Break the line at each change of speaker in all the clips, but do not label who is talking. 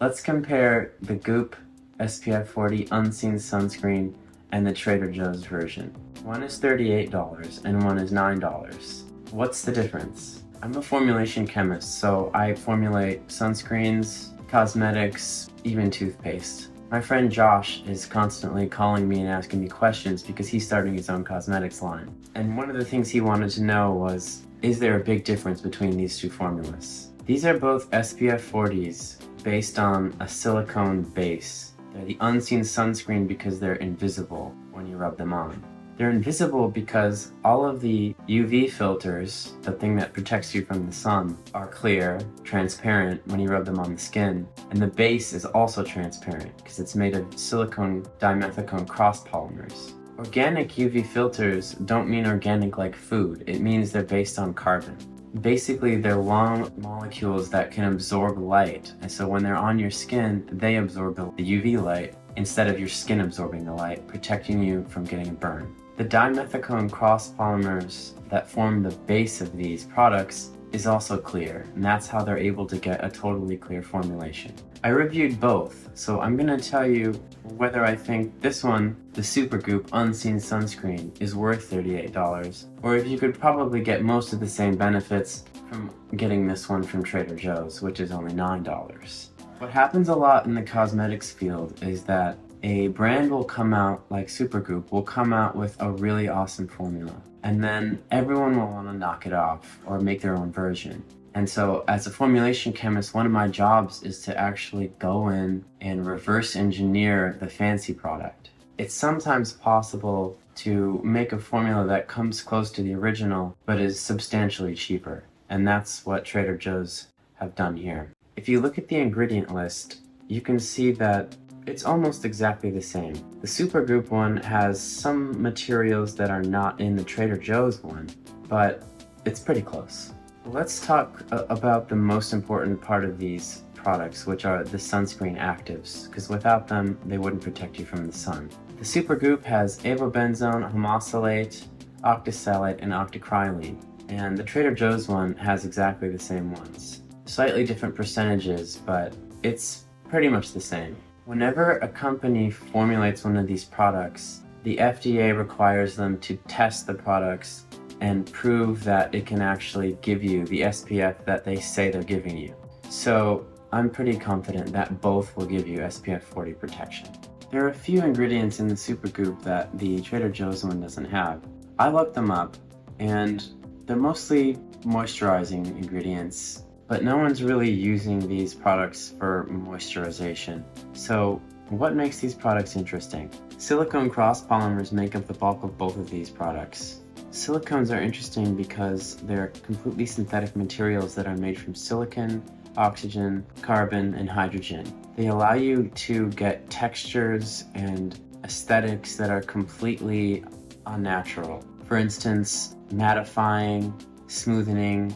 Let's compare the Goop SPF 40 Unseen Sunscreen and the Trader Joe's version. One is $38 and one is $9. What's the difference? I'm a formulation chemist, so I formulate sunscreens, cosmetics, even toothpaste. My friend Josh is constantly calling me and asking me questions because he's starting his own cosmetics line. And one of the things he wanted to know was, is there a big difference between these two formulas? These are both SPF 40s based on a silicone base. They're the unseen sunscreen because they're invisible when you rub them on. They're invisible because all of the UV filters, the thing that protects you from the sun, are clear, transparent when you rub them on the skin. And the base is also transparent because it's made of silicone dimethicone cross polymers. Organic UV filters don't mean organic like food. It means they're based on carbon. Basically, they're long molecules that can absorb light, and so when they're on your skin, they absorb the UV light instead of your skin absorbing the light, protecting you from getting a burn. The dimethicone cross polymers that form the base of these products is also clear, and that's how they're able to get a totally clear formulation. I reviewed both, so I'm going to tell you whether I think this one, the Supergoop Unseen Sunscreen, is worth $38, or if you could probably get most of the same benefits from getting this one from Trader Joe's, which is only $9. What happens a lot in the cosmetics field is that a brand will come out, like Supergoop, will come out with a really awesome formula, and then everyone will want to knock it off or make their own version. And so as a formulation chemist, one of my jobs is to actually go in and reverse engineer the fancy product. It's sometimes possible to make a formula that comes close to the original, but is substantially cheaper. And that's what Trader Joe's have done here. If you look at the ingredient list, you can see that it's almost exactly the same. The Supergoop one has some materials that are not in the Trader Joe's one, but it's pretty close. Let's talk about the most important part of these products, which are the sunscreen actives, because without them, they wouldn't protect you from the sun. The Supergoop has avobenzone, homosalate, octisalate, and octocrylene, and the Trader Joe's one has exactly the same ones. Slightly different percentages, but it's pretty much the same. Whenever a company formulates one of these products, the FDA requires them to test the products and prove that it can actually give you the SPF that they say they're giving you. So I'm pretty confident that both will give you SPF 40 protection. There are a few ingredients in the Supergoop that the Trader Joe's one doesn't have. I looked them up, and they're mostly moisturizing ingredients, but no one's really using these products for moisturization. So what makes these products interesting? Silicone cross polymers make up the bulk of both of these products. Silicones are interesting because they're completely synthetic materials that are made from silicon, oxygen, carbon, and hydrogen. They allow you to get textures and aesthetics that are completely unnatural. For instance, mattifying, smoothing.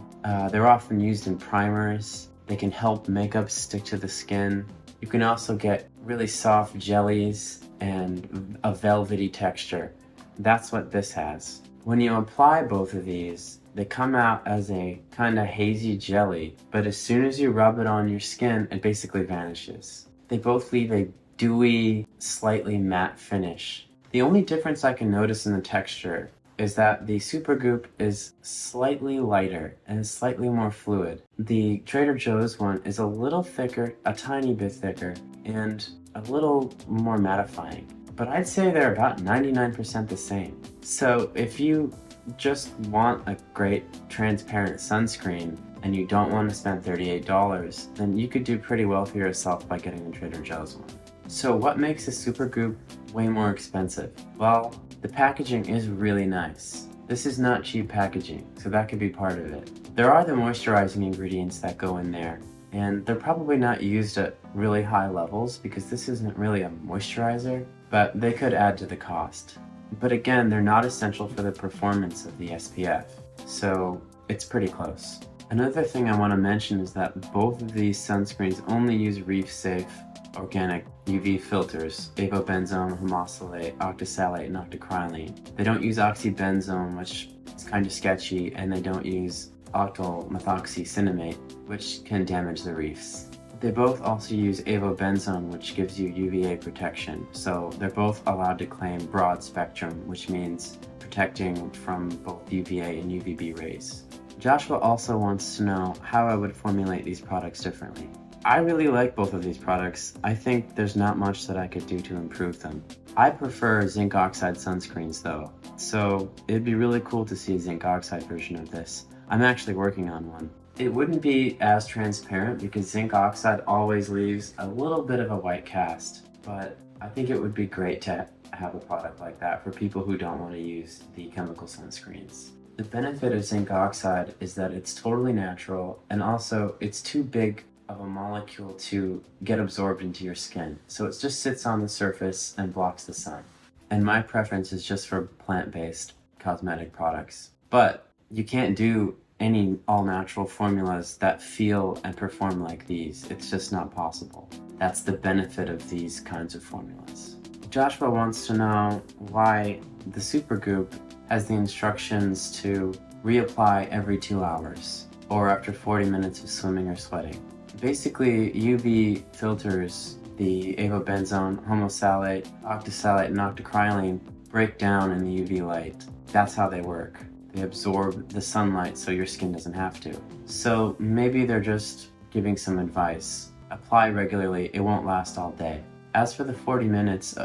They're often used in primers. They can help makeup stick to the skin. You can also get really soft jellies and a velvety texture. That's what this has. When you apply both of these, they come out as a kind of hazy jelly, but as soon as you rub it on your skin, it basically vanishes. They both leave a dewy, slightly matte finish. The only difference I can notice in the texture is that the Supergoop is slightly lighter and slightly more fluid. The Trader Joe's one is a little thicker, a tiny bit thicker, and a little more mattifying. But I'd say they're about 99% the same. So if you just want a great transparent sunscreen and you don't want to spend $38, then you could do pretty well for yourself by getting the Trader Joe's one. So what makes a Supergoop way more expensive? Well, the packaging is really nice. This is not cheap packaging, so that could be part of it. There are the moisturizing ingredients that go in there, and they're probably not used at really high levels because this isn't really a moisturizer, but they could add to the cost. But again, they're not essential for the performance of the SPF, so it's pretty close. Another thing I want to mention is that both of these sunscreens only use reef-safe organic UV filters, avobenzone, homosalate, octisalate, and octocrylene. They don't use oxybenzone, which is kind of sketchy, and they don't use octyl methoxycinnamate, which can damage the reefs. They both also use avobenzone, which gives you UVA protection, so they're both allowed to claim broad spectrum, which means protecting from both UVA and UVB rays. Joshua also wants to know how I would formulate these products differently. I really like both of these products. I think there's not much that I could do to improve them. I prefer zinc oxide sunscreens though, so it'd be really cool to see a zinc oxide version of this. I'm actually working on one. It wouldn't be as transparent because zinc oxide always leaves a little bit of a white cast, but I think it would be great to have a product like that for people who don't want to use the chemical sunscreens. The benefit of zinc oxide is that it's totally natural, and also it's too big of a molecule to get absorbed into your skin, so it just sits on the surface and blocks the sun. And my preference is just for plant-based cosmetic products. But you can't do any all-natural formulas that feel and perform like these. It's just not possible. That's the benefit of these kinds of formulas. Joshua wants to know why the Supergoop has the instructions to reapply every 2 hours or after 40 minutes of swimming or sweating. Basically, UV filters the avobenzone, homosalate, octisalate, and octocrylene break down in the UV light. That's how they work. They absorb the sunlight so your skin doesn't have to. So maybe they're just giving some advice. Apply regularly, it won't last all day. As for the 40 minutes,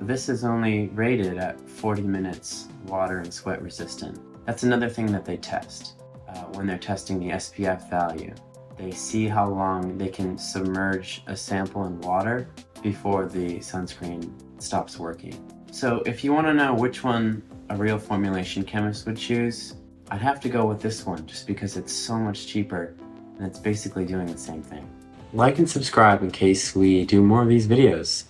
this is only rated at 40 minutes water and sweat resistant. That's another thing that they test when they're testing the SPF value. They see how long they can submerge a sample in water before the sunscreen stops working. So if you want to know which one a real formulation chemist would choose, I'd have to go with this one just because it's so much cheaper and it's basically doing the same thing. Like and subscribe in case we do more of these videos.